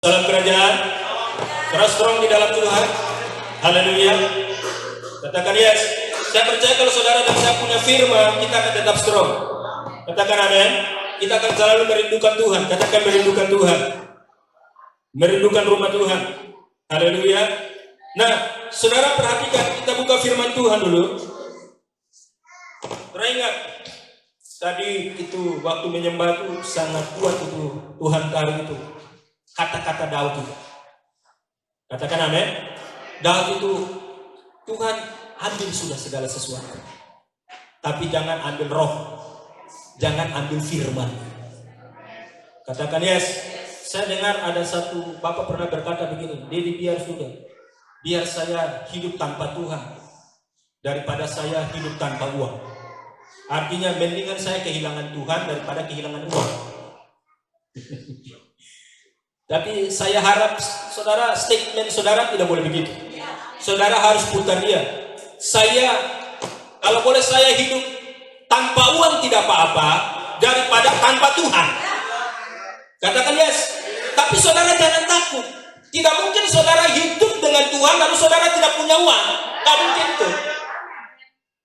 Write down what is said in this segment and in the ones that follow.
Salam kerajaan. Terus strong di dalam Tuhan. Haleluya. Katakan yes. Saya percaya kalau saudara dan saya punya firman, kita akan tetap strong. Katakan amin. Kita akan selalu merindukan Tuhan. Katakan merindukan Tuhan. Merindukan rumah Tuhan. Haleluya. Nah, saudara perhatikan, kita buka firman Tuhan dulu. Teringat tadi itu waktu menyembah itu sangat kuat itu Tuhan taruh itu kata-kata Daud itu. Katakan amin. Daud itu Tuhan ambil sudah segala sesuatu. Tapi jangan ambil roh. Jangan ambil firman. Katakan yes. Saya dengar ada satu bapak pernah berkata begini, Dedi biar saya hidup tanpa Tuhan daripada saya hidup tanpa uang. Artinya mendingan saya kehilangan Tuhan daripada kehilangan uang. Tapi saya harap saudara, statement saudara tidak boleh begitu. Saudara harus putar dia. Kalau boleh saya hidup tanpa uang tidak apa-apa daripada tanpa Tuhan. Katakan yes. Tapi saudara jangan takut. Tidak mungkin saudara hidup dengan Tuhan lalu saudara tidak punya uang. Tidak mungkin itu.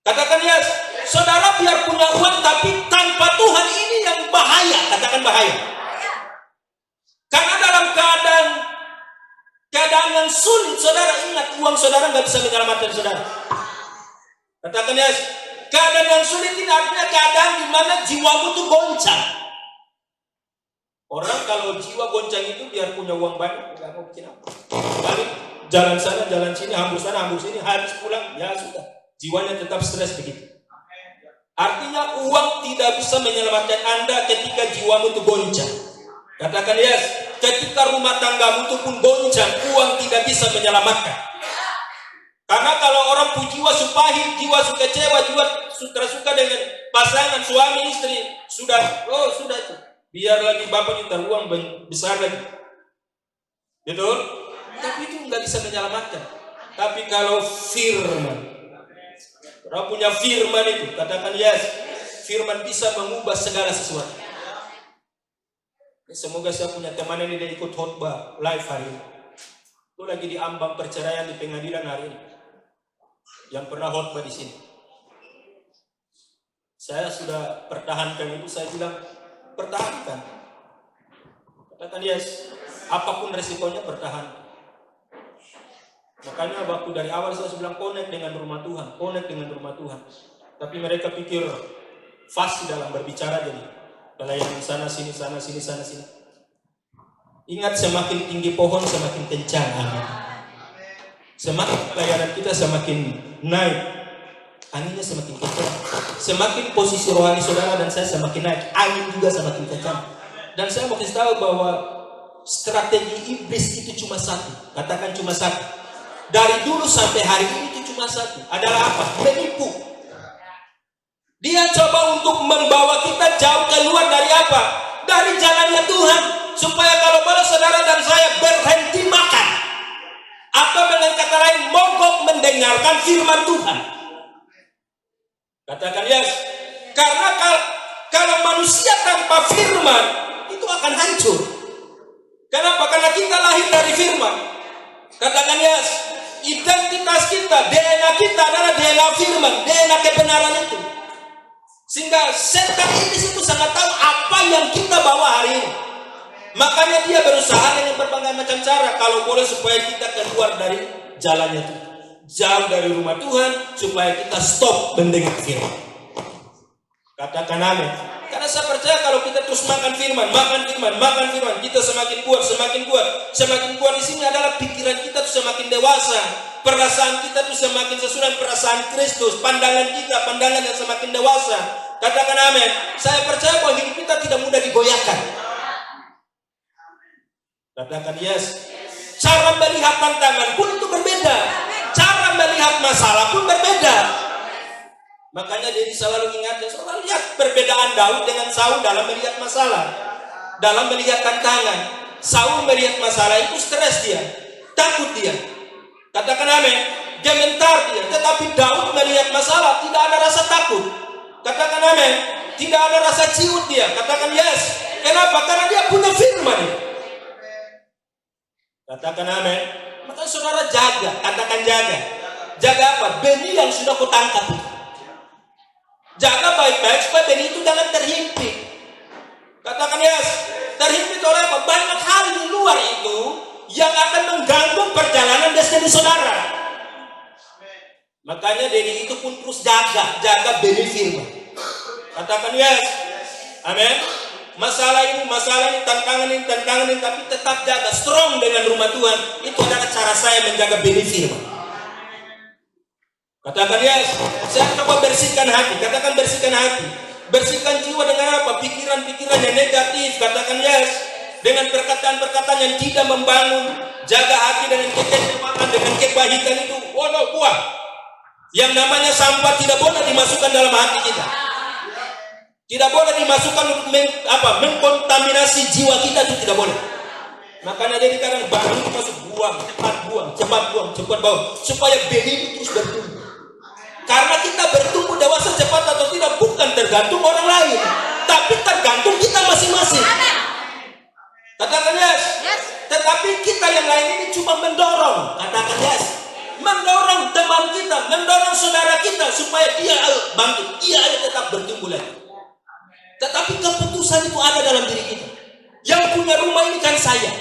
Katakan yes. Saudara biar punya uang tapi tanpa Tuhan, ini yang bahaya. Katakan bahaya. Karena dalam keadaan yang sulit, saudara ingat uang saudara nggak bisa menyelamatkan saudara. Katakan yes. Keadaan yang sulit ini artinya keadaan di mana jiwamu itu goncang. Orang kalau jiwa goncang itu biar punya uang banyak, nggak mau bikin apa. Balik jalan sana, jalan sini, hambur sana, hambur sini, habis pulang, ya sudah. Jiwanya tetap stres begitu. Artinya uang tidak bisa menyelamatkan Anda ketika jiwamu itu goncang. Katakan yes. Ketika rumah tanggamu itu pun goncang, uang tidak bisa menyelamatkan. Karena kalau orang jiwa supahit, jiwa suka kecewa, jiwa suka dengan pasangan, suami, istri, sudah itu. Biar lagi bapak nyetar uang besar lagi. Betul? Tapi itu nggak bisa menyelamatkan. Tapi kalau firman, orang punya firman itu, katakan yes. Firman bisa mengubah segala sesuatu. Semoga saya punya teman ini dia ikut khotbah live hari ini. Itu lagi di ambang perceraian di pengadilan hari ini. Yang pernah khotbah di sini. Saya sudah pertahankan itu, saya bilang pertahankan. Katakan yes. Apapun resikonya pertahankan. Makanya waktu dari awal saya bilang connect dengan rumah Tuhan, connect dengan rumah Tuhan. Tapi mereka pikir fasih dalam berbicara jadi pelayanan sana sini. Ingat, semakin tinggi pohon semakin kencang angin. Semakin pelayanan kita semakin naik, anginnya semakin kencang. Semakin posisi rohani saudara dan saya semakin naik, angin juga semakin kencang. Dan saya mau kasih tahu bahwa strategi iblis itu cuma satu. Katakan cuma satu. Dari dulu sampai hari ini itu cuma satu. Adalah apa? Menipu. Dia coba untuk membawa kita jauh keluar dari apa? Dari jalannya Tuhan. Supaya kalau boleh saudara dan saya berhenti makan. Atau dengan kata lain mogok mendengarkan firman Tuhan. Katakan yes. Karena kalau manusia tanpa firman itu akan hancur. Kenapa? Karena kita lahir dari firman. Katakan yes. Identitas kita, DNA kita adalah DNA firman, DNA kebenaran itu. Sehingga setan iblis itu sangat tahu apa yang kita bawa hari ini. Makanya dia berusaha dengan berbagai macam cara kalau boleh supaya kita keluar dari jalannya Tuhan, jauh dari rumah Tuhan, supaya kita stop mendengar firman. Katakan amin. Karena saya percaya kalau kita terus makan firman, kita semakin kuat. Semakin kuat di sini adalah pikiran kita tuh semakin dewasa, perasaan kita tuh semakin sesuai perasaan Kristus, pandangan yang semakin dewasa. Katakan amin. Saya percaya bahwa hidup kita tidak mudah digoyahkan. Katakan yes. Cara melihat tantangan pun itu berbeda. Cara melihat masalah pun berbeda. Makanya dia selalu ingatkan, selalu lihat perbedaan Daud dengan Saul dalam melihat masalah, dalam melihat tantangan. Saul melihat masalah itu stres dia, takut dia. Katakan amin. Gemetar dia. Tetapi Daud melihat masalah tidak ada rasa takut. Katakan amin. Tidak ada rasa ciut dia. Katakan yes. Kenapa? Karena dia punya firman. Katakan amin. Maka saudara jaga, katakan jaga. Jaga apa? Benih yang sudah kau tangkap itu. Jaga baik-baik supaya benih itu jangan terhimpit. Katakan yes. Terhimpit oleh apa? Banyak hal di luar itu yang akan mengganggu perjalanan destiny saudara. Makanya dari itu pun terus jaga benih firman. Katakan yes. Amin. Masalah ini, tantangan ini, tapi tetap jaga strong dengan rumah Tuhan. Itu adalah cara saya menjaga benih firman. Katakan yes. Saya coba bersihkan hati. Katakan bersihkan hati. Bersihkan jiwa dengan apa? Pikiran-pikiran yang negatif. Katakan yes. Dengan perkataan-perkataan yang tidak membangun. Jaga hati dengan kekecewaan, dengan kebahikan itu. Oh no, buang. Yang namanya sampah tidak boleh dimasukkan dalam hati kita. Tidak boleh dimasukkan untuk mengkontaminasi jiwa kita, itu tidak boleh. Makanya jadi kadang barang itu masuk cepat buang, supaya benih itu terus bertumbuh. Karena kita bertumbuh dewasa cepat atau tidak bukan tergantung orang lain, tapi tergantung kita masing-masing. Katakan yes. Tetapi kita yang lain ini cuma mendorong. Katakan yes. Mendorong teman kita, mendorong saudara kita supaya dia bangkit, dia tetap bertumbuh lagi. Tetapi keputusan itu ada dalam diri kita. Yang punya rumah ini kan saya.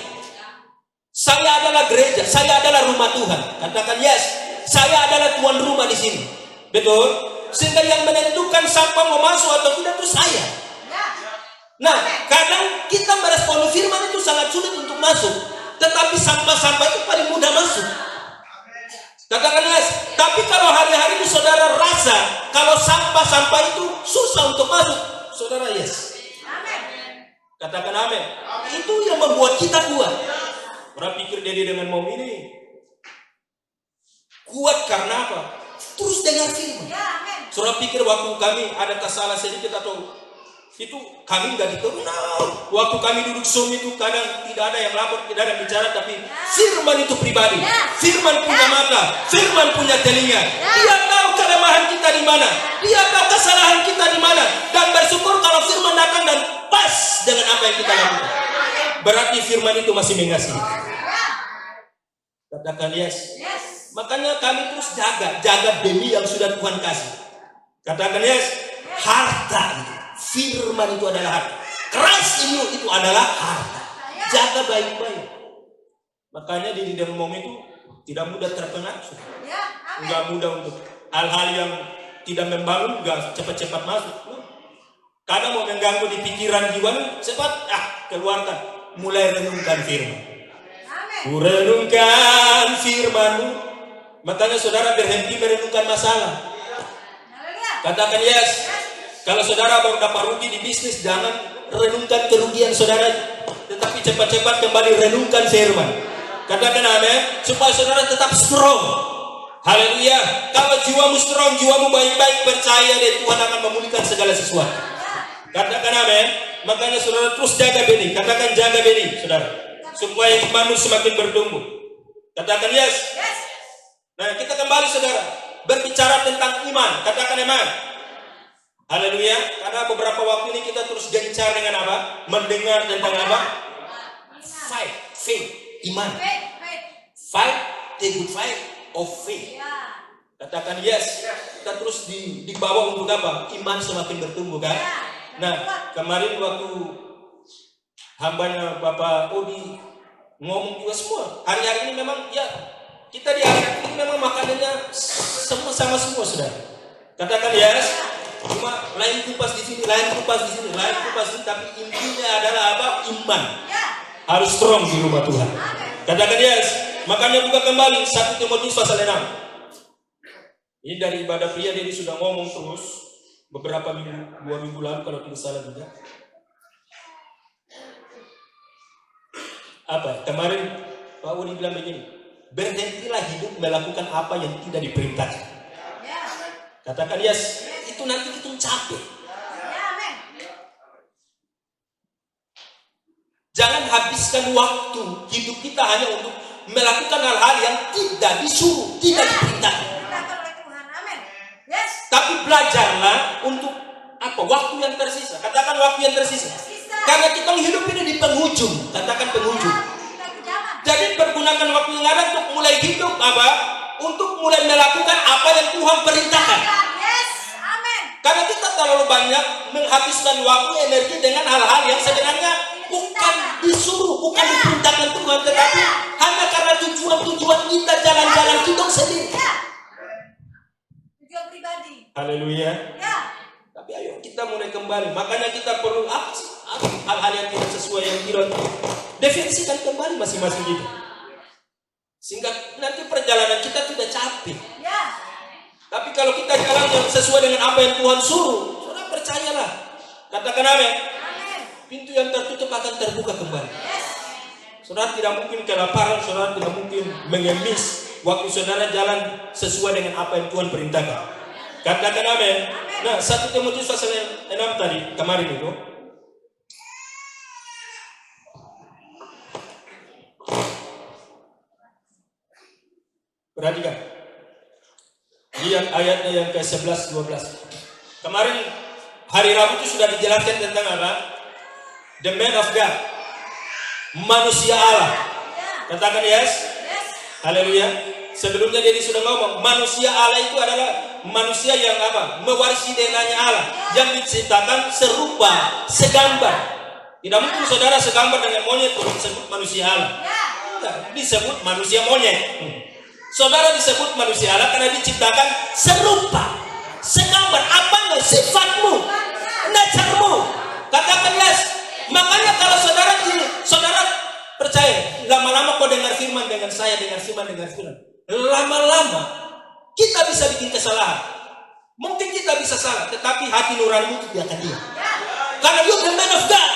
Saya adalah gereja, saya adalah rumah Tuhan. Katakan yes. Saya adalah tuan rumah di sini. Betul? Sehingga yang menentukan sampah mau masuk atau tidak itu saya. Nah, kadang kita merespon firman itu sangat sulit untuk masuk. Tetapi sampah-sampah itu paling mudah masuk. Katakan yes. Tapi kalau hari-hari ini saudara rasa kalau sampah-sampah itu susah untuk masuk, saudara yes. Katakan amin. Itu yang membuat kita kuat. Orang pikir dia dengan mau ini kuat karena apa? Terus dengar firman. Saudara pikir waktu kami ada kesalahan sedikit atau itu kami nggak ditegur. Waktu kami duduk Zoom itu kadang tidak ada yang lapor, tidak ada yang bicara, tapi firman itu pribadi. Firman punya mata, firman punya telinga. Dia tahu kelemahan kita di mana, dia tahu kesalahan kita di mana, dan bersyukur kalau firman datang dan pas dengan apa yang kita lakukan. Berarti firman itu masih mengasihi. Katakan yes. Makanya kami terus jaga benih yang sudah Tuhan kasih. Katakan yes. Harta itu. Firman itu adalah harta. Christ in you itu adalah harta. Jaga baik-baik. Makanya di dalam momen itu tidak mudah terpengaruh. Enggak mudah untuk hal-hal yang tidak membangun, enggak cepat-cepat masuk. Kadang mau mengganggu di pikiran jiwa, cepat keluarkan. Mulai renungkan firman. Renungkan firman-Mu. Makanya saudara berhenti merenungkan masalah. Katakan yes. Kalau saudara baru dapat rugi di bisnis, jangan renungkan kerugian saudara, tetapi cepat-cepat kembali renungkan firman. Katakan amin, supaya saudara tetap strong. Haleluya. Kalau jiwamu strong, jiwamu baik-baik, percaya deh Tuhan akan memulihkan segala sesuatu. Katakan amin. Makanya saudara terus jaga benih. Katakan jaga benih, saudara, supaya imanmu semakin bertumbuh. Katakan yes. Nah, kita kembali saudara berbicara tentang iman. Katakan amin. Haleluya. Karena beberapa waktu ini kita terus gencar dengan apa? Mendengar tentang apa? Faith, iman. Fight, the good fight of faith. Katakan yes. Kita terus dibawa untuk apa? Iman semakin bertumbuh kan? Nah, kemarin waktu hambanya Bapak Odi ngomong juga semua. Hari-hari ini memang ya kita di hari ini memang makanannya sama semua sudah. Katakan yes. Cuma lain kupas di sini, lain kupas di sini, tapi intinya adalah apa? Iman. Harus strong di rumah Tuhan. Katakan yes. Makanya buka kembali 1 Timotius pasal 6. Ini dari ibadah pria, dia sudah ngomong terus beberapa minggu, 2 minggu lalu kalau tidak salah juga. Apa? Kemarin Pak Udi bilang begini, berhentilah hidup melakukan apa yang tidak diperintahkan. Katakan yes. Itu nanti kita capek. Jangan habiskan waktu hidup kita hanya untuk melakukan hal-hal yang tidak disuruh, tidak diperintahkan. Tapi belajarlah untuk apa? Waktu yang tersisa. Katakan waktu yang tersisa. Karena kita hidup ini di penghujung. Katakan penghujung. Jadi gunakan waktu yang ada untuk mulai hidup apa? Untuk mulai melakukan apa yang Tuhan perintahkan. Yes, amin. Karena kita terlalu banyak menghabiskan waktu energi dengan hal-hal yang sebenarnya bukan disuruh, bukan diperintahkan Tuhan, tetapi hanya karena tujuan-tujuan kita, jalan-jalan kita sendiri. Tujuan pribadi. Haleluya. Ya. Tapi ayo kita mulai kembali. Makanya kita perlu apa sih? Hal-hal yang tidak sesuai yang kita definisikan kembali masing-masing kita. Sehingga nanti perjalanan kita tidak capek. Ya. Tapi kalau kita jalan yang sesuai dengan apa yang Tuhan suruh, saudara percayalah. Katakan amin. Amin. Pintu yang tertutup akan terbuka kembali. Yes. Saudara tidak mungkin kelaparan, saudara tidak mungkin mengemis waktu saudara jalan sesuai dengan apa yang Tuhan perintahkan. Katakan amin. Nah, 1 Timotius pasal 6 tadi kemarin itu. Perhatikan. Lihat ayatnya yang ke-11 12. Kemarin hari Rabu itu sudah dijelaskan tentang apa? The man of God. Manusia Allah. Katakan yes. Yes. Haleluya. Sebelumnya dia sudah ngomong, manusia Allah itu adalah manusia yang apa? Mewarisi DNA-nya Allah, yang diciptakan serupa, segambar. Tidak mungkin saudara segambar dengan monyet untuk disebut manusia Allah. Tidak, disebut manusia monyet. Saudara disebut manusia Allah karena diciptakan serupa, segambar. Apanya? Sifatmu, nature-mu. Katakan yes. Makanya kalau saudara percaya, lama-lama kau dengar firman dengan saya, dengar firman. Lama-lama kita bisa bikin kesalahan. Mungkin kita bisa salah, tetapi hati nuranimu itu tidak akan diam. Karena you the man of God.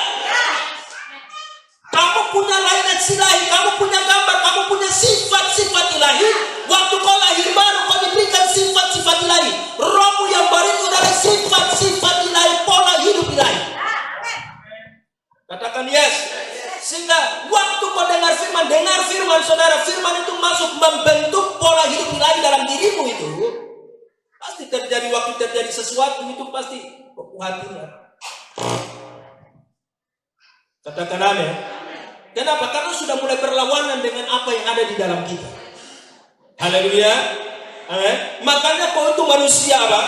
Kamu punya lineage ilahi, kamu punya gambar, kamu punya sifat-sifat ilahi. Waktu kau lahir baru, kau diberikan sifat-sifat ilahi. Rohmu yang baru itu adalah sifat-sifat ilahi, pola hidup ilahi. Katakan yes. Sehingga waktu kau dengar firman saudara, firman itu masuk membentuk pola hidup ilahi dalam dirimu itu. Pasti terjadi, waktu terjadi sesuatu itu pasti hatinya. Katakan amin. Kenapa? Karena sudah mulai berlawanan dengan apa yang ada di dalam kita. Haleluya. Amin. Makanya kau itu manusia apa?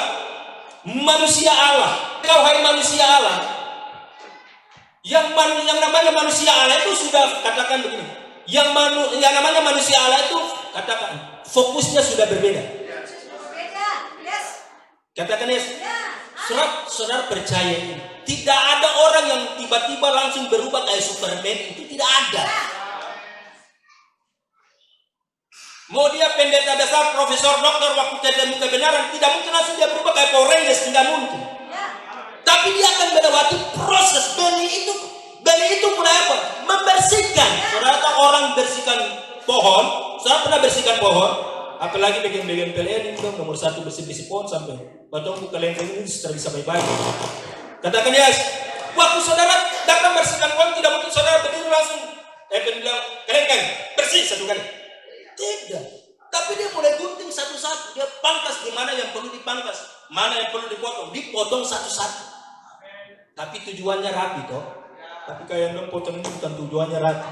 Manusia Allah. Kau hai manusia Allah. Yang namanya manusia Allah itu sudah, katakan begini. Yang namanya manusia Allah itu, katakan, fokusnya sudah berbeda. Berbeda. Yes. Katakan yes. Saudara percaya ini. Tidak ada orang yang tiba-tiba langsung berubah kayak Superman, itu tidak ada. Mau dia pendeta besar, profesor, doktor, waktu ketemu kebenaran, tidak mungkin langsung dia berubah kayak Power Rangers, tidak mungkin. Tapi dia akan melewati proses. Beli itu mulai apa? Membersihkan. Saudara tahu orang bersihkan pohon? Saudara pernah bersihkan pohon? Apalagi bagian-bagian PLN itu nomor 1 bersih-bersih pohon sampai batang buka lengkeng ini sudah bisa baik-baik. Katakan yes. Waktu saudara datang bersihkan pohon, tidak mungkin saudara berdiri langsung bilang kelengkeng bersih satu kali. Tidak. Tapi dia mulai gunting satu-satu. Dia pangkas di mana yang perlu dipangkas, mana yang perlu dipotong satu-satu. Tapi tujuannya rapi toh. Tapi kayak yang potong ini bukan tujuannya rapi.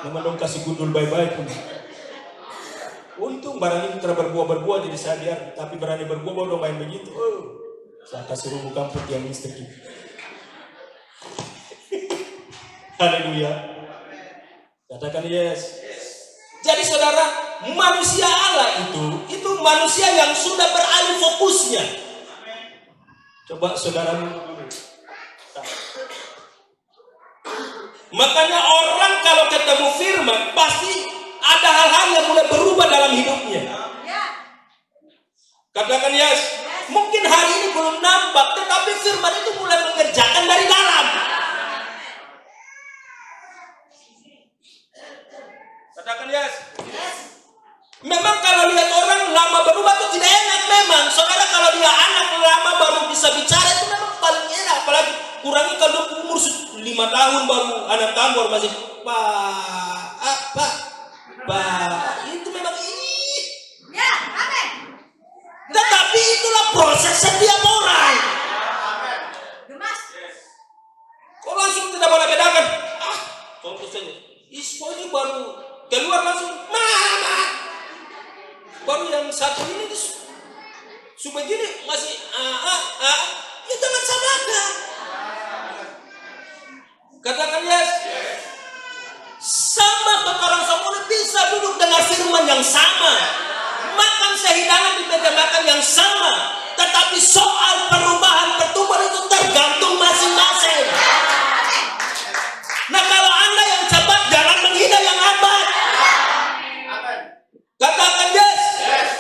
Memang dong kasih gundul baik-baik pun. Untung barang ini berbuah-berbuah jadi saya biar, tapi berani berbuah baru main begitu. Oh, saya kasih rumput kampung yang listrik itu. Haleluya. Katakan yes. Jadi saudara, manusia Allah itu manusia yang sudah beralih fokusnya. Coba saudara dulu. Makanya orang kalau ketemu firman pasti ada hal-hal yang mulai berubah dalam hidupnya. Katakan yes. Mungkin hari ini belum nampak, tetapi firman itu mulai mengerjakan dari dalam. Katakan yes. Memang kalau lihat orang lama berubah itu tidak enak memang. Saudara kalau dia anak lama baru bisa bicara itu memang paling enak. Apalagi kurangi kalau umur 5 tahun baru 6 tahun baru masih Pak. Itu memang Ya, amin. Tetapi itulah proses setiap orang. Gemas. Kau langsung tidak boleh bedakan. Contoh saja. Ispo ini baru Keluar langsung, mama. Baru yang satu ini sebegini masih ya jangan samakan. Katakan yes. Sama orang semua bisa duduk dengan firman yang sama, makan sehidangan di meja makan yang sama, tetapi soal perubahan pertumbuhan itu tergantung masing-masing. Nah, kalau Anda yang cepat, jangan menghina yang lambat. Katakan yes.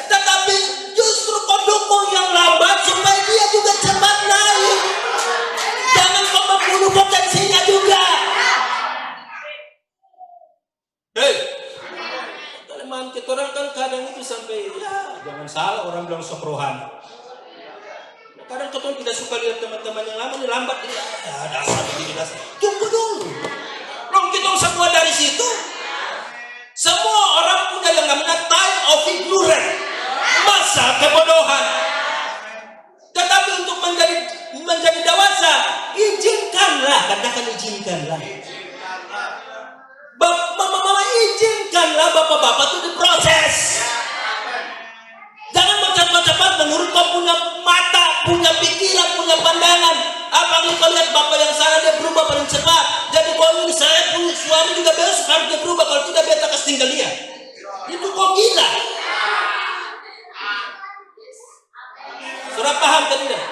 Tetapi justru kau dukung yang lambat supaya dia juga cepat naik. Jangan kau membunuh potensinya juga. Hei, kalian kita orang kan kadang itu sampai jangan salah orang bilang sok rohani. Kadang kita tidak suka lihat teman-teman yang lama lambat ini. Dasar. Tunggu dulu. Belum kita semua dari situ. Semua orang punya yang namanya time of ignorance, masa kebodohan. Tetapi untuk menjadi dewasa, izinkanlah, katakan izinkanlah. Mama izinkanlah bapak-bapak itu diproses. Jangan cepat-cepat menurut kau punya mata, punya pikiran, punya pandangan. Apalagi kau lihat bapak yang sana dia berubah paling cepat. Jadi kau ini saya punya suami juga besok harus dia berubah. Kalau tidak beta kasih tinggal dia. Itu kau gila. Sudah paham kan tidak?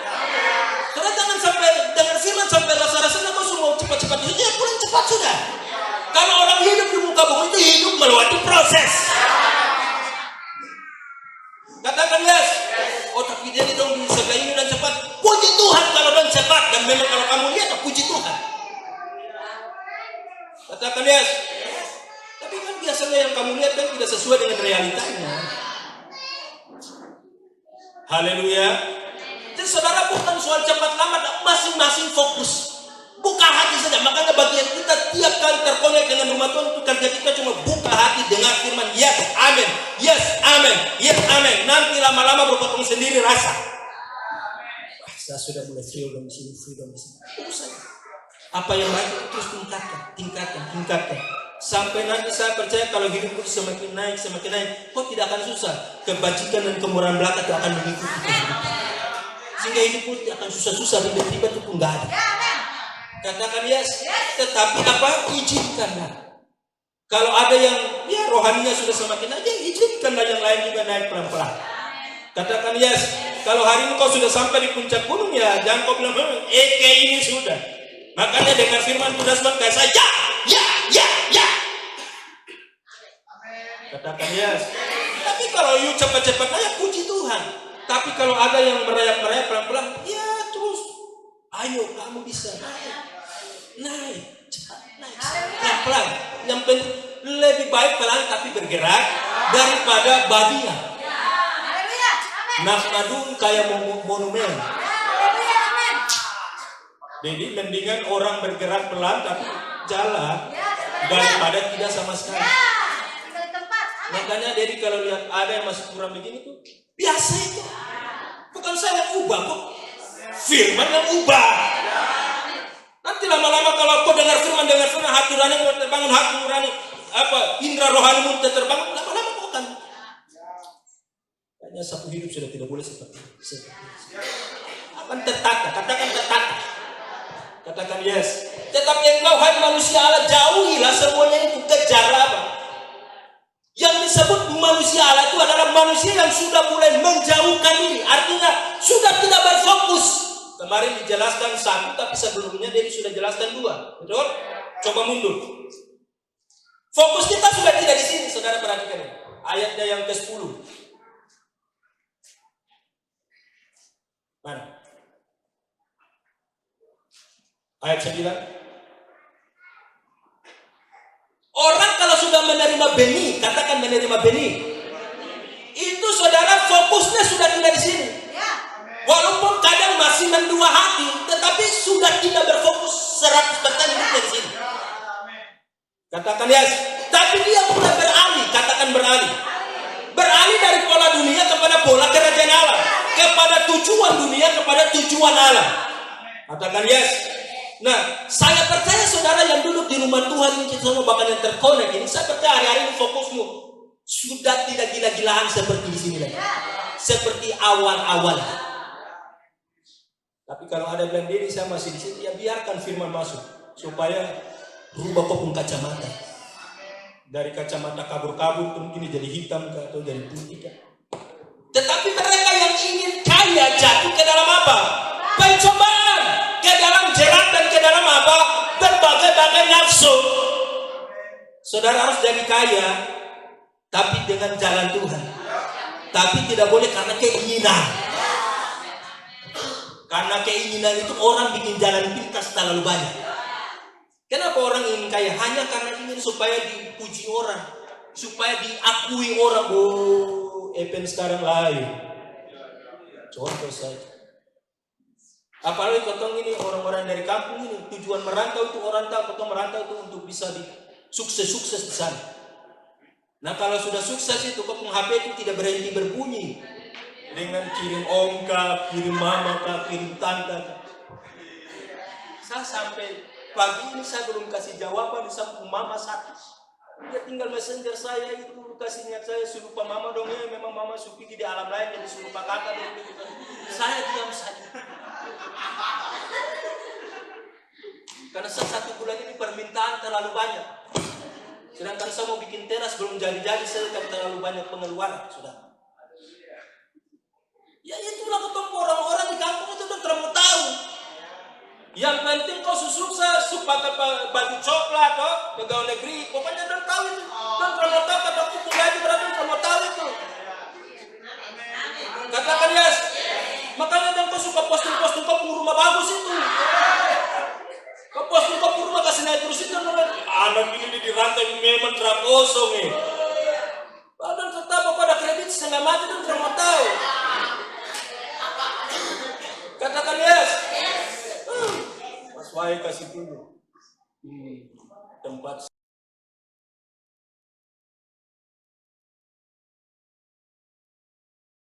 Sudah jangan sampai dengar firman sampai rasa-rasanya kau semua cepat-cepat itu dia pulang cepat sudah. Kalau orang hidup di muka bumi itu hidup melewati proses. Katakan yes. Oh tapi dia dong di sebelah ini dan cepat. Puji Tuhan kalau dan cepat. Dan memang kalau kamu lihat puji Tuhan. Katakan yes. Tapi kan biasanya yang kamu lihat kan tidak sesuai dengan realitanya. Haleluya. Jadi saudara bukan soal cepat lambat. Masing-masing fokus. Buka hati saja. Makanya bagian kita tiap kali terkonek dengan rumah Tuhan itu kerja kita cuma buka hati dengar firman. Yes, amin. Yes, amin. Yes, amin. Nanti lama-lama berpotong sendiri rasa. Saya sudah mulai freedom di sini. Terus saja. Apa yang baik terus tingkatkan. Sampai nanti saya percaya kalau hidupku semakin naik, kok tidak akan susah. Kebajikan dan kemurahan belaka itu akan mengikuti kehidupan. Sehingga hidupku tidak akan susah-susah tiba-tiba itu pun nggak ada. Katakan yes. Tetapi apa? Izinkanlah. Kalau ada yang rohaninya sudah semakin naik, izinkanlah yang lain juga naik pelan-pelan. Katakan yes. Kalau hari ini kau sudah sampai di puncak gunung jangan kau bilang kayak ini sudah. Makanya dengar firman Tuhan kayak saya ya. Katakan yes. Tapi kalau you cepat-cepat naik, puji Tuhan. Tapi kalau ada yang merayap-merayap pelan-pelan, terus. Ayo kamu bisa naik, cepat naik, pelan-pelan. Yang penting lebih baik pelan tapi bergerak daripada badia. Nakmadun kayak monumen. Jadi mendingan orang bergerak pelan tapi jalan daripada tidak sama sekali. Makanya jadi kalau lihat ada yang masih kurang begini tuh biasa itu. Bukan saya yang ubah kok. Firman yang ubah. Nanti lama-lama kalau kau dengar firman hati nurani terbangun, hati nurani indra rohanimu terbangun, lama-lama kau akan kayaknya satu hidup sudah tidak boleh seperti itu. Akan tertata, katakan tertata. Katakan yes. Tetapi engkau hai manusia Allah, jauhilah semuanya itu, kejar apa? Yang disebut manusia Allah itu adalah manusia yang sudah mulai menjauhkan diri. Artinya sudah tidak berfokus. Kemarin dijelaskan satu, tapi sebelumnya dia sudah jelaskan dua. Betul? Coba mundur. Fokus kita sudah tidak di sini, saudara perhatikan ini. Ayatnya yang ke-10. Mana? Ayat 9. Orang kalau sudah menerima benih, katakan menerima benih, itu saudara fokusnya sudah tidak di sini. Walaupun kadang masih mendua hati, tetapi sudah tidak berfokus 100% hidupnya di sini. Katakan yes. Tapi dia mulai beralih, katakan beralih. Beralih dari pola dunia kepada pola kerajaan Allah, kepada tujuan dunia kepada tujuan Allah. Katakan yes. Nah, saya percaya saudara yang duduk di rumah Tuhan ini, kita semua bahkan yang terkonek ini, saya percaya hari-hari ini fokusmu sudah tidak gila-gilaan seperti di sini lagi, seperti awal-awal. Tapi kalau ada bilang diri saya masih di sini, ya biarkan firman masuk supaya rubah kau pun kacamata. Dari kacamata kabur-kabur mungkin jadi hitam atau jadi putih. Tetapi mereka yang ingin kaya jatuh ke dalam apa? Pencobaan, ke dalam jerat dan ke dalam apa? Berbagai-bagai nafsu. Saudara harus jadi kaya, tapi dengan jalan Tuhan. Tapi tidak boleh karena keinginan. Karena keinginan itu orang bikin jalan pintas terlalu banyak. Kenapa orang ingin kaya? Hanya karena ingin supaya dipuji orang, supaya diakui orang. Oh, Epen sekarang lain. Contoh saja. Apalagi kotong ini orang-orang dari kampung ini, tujuan merantau itu orang tahu kotong merantau itu untuk bisa sukses di sana. Nah kalau sudah sukses itu kotong HP itu tidak berhenti berbunyi dengan kirim om kah, kirim mama kah, kirim tante kah. Saya sampai pagi ini saya belum kasih jawaban sama mama satu. Dia tinggal messenger saya itu kasih ingat saya suruh pak mama dong ya, memang mama supi di alam lain jadi suruh pak kakak dong. Saya diam saja. Karena satu bulan ini permintaan terlalu banyak. Sedangkan saya mau bikin teras belum jadi-jadi, saya terlalu banyak pengeluaran sudah. Ya itulah ketemu orang-orang di kampung itu udah mau tahu. Yang penting kau sukses, pakai baju coklat, pegawai negeri, pokoknya udah tahu itu. Dan mau tahu kata kuku gaji berapa udah mau tahu itu. Katakan yes. Makanya dan kau suka posting-posting kau punya rumah bagus itu. Kau posting kau punya rumah kasih naik terus itu. Anak ini di rantai memang terap kosong nih. Padahal tetap kau ada kredit setengah mati dan mau tahu. Katakan yes. Mas Wahai kasih dulu tempat